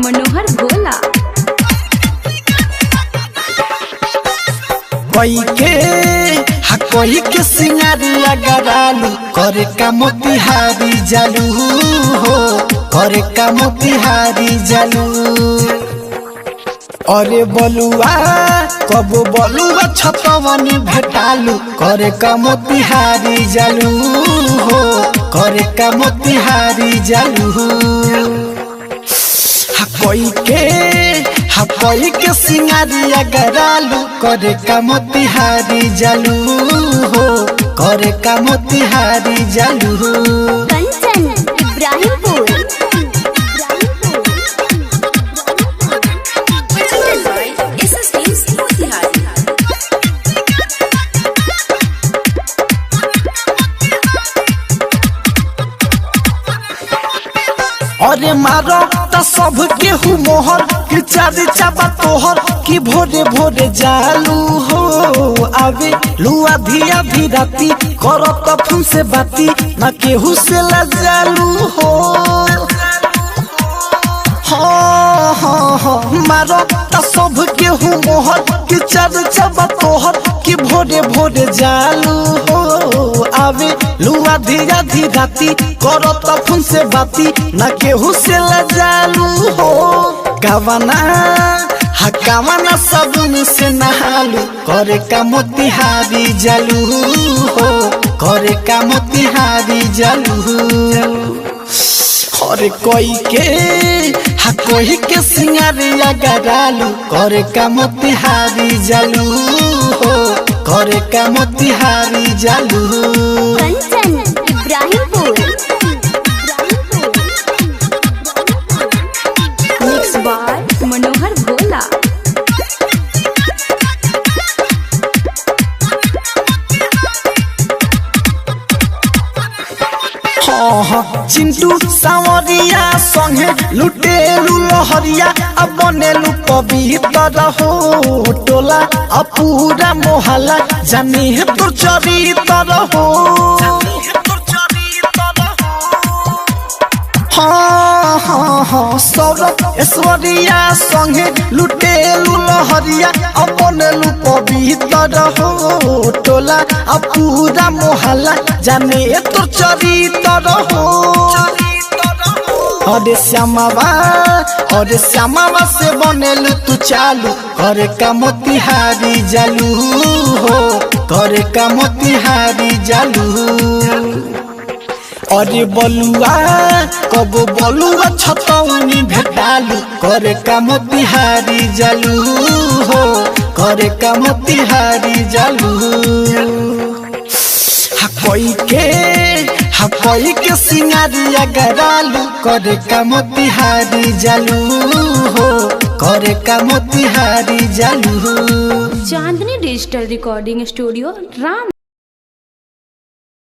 मनोहर भोला। कोई के सिंगारिया गरालू करे का मोतिहारी जालू हो, करे का मोतिहारी जालू। अरे बलुआ कब बलुआ छतवनी भेटालू करे का मोतिहारी जालू हो, करे का मोतिहारी जालू। कोई के सिंगारिया गरालू करे का मोतिहारी जालू हो, करे का मोतिहारी जालू। कंचन इब्राहिमपुर। अरे मारो त सब केहू मोहर कि चारी चाबा तोहर कि भोरे भोरे जालू हो। आवे लुआ धिया भी राती करो तो फोन से बाती ना केहू से लजालू हो। मारो त सब केहू मोहर कि चारी चाबा तोहर कि भोरे भोरे जालू हो। आवे लुआ धिया धी राती करो तो फोन से बाती ना केहू से लजालू हो। कावना सबुन से नहालू करे का मोतिहारी जालू हो, करे का मोतिहारी जालू। और कोई के सिंगारिया गरालू करे का मोतिहारी जालू हो, करे का मोतिहारी जालू। कंचन इब्राहिमपुर। मिक्स बाय मनोहर भोला। चिंटू सावरिया संगे लुटेलू लहरिया अब बनेलू पवित्र हो। टोला अब पूरा मोहल्ला जानी है तो चरित्र हो। सौरभ ऐश्वर्या संगे लुटेलू लहरिया अब बनेलू पवित्र हो। टोला अब पूरा मोहल्ला जाने तो चरित्र हो। अरे श्यामावा से बनेलू तू चालू करे का मोतिहारी जालू हो, करे का मोतिहारी जालू। अरे बलुआ कब बलुआ छतवनी भेटालू करे का मोतिहारी जालू हो, करे का मोतिहारी जालू। कोई के सिंगारिया गरालू करे का मोतिहारी जालू हो, करे का मोतिहारी जालू। चांदनी डिजिटल रिकॉर्डिंग स्टूडियो राम।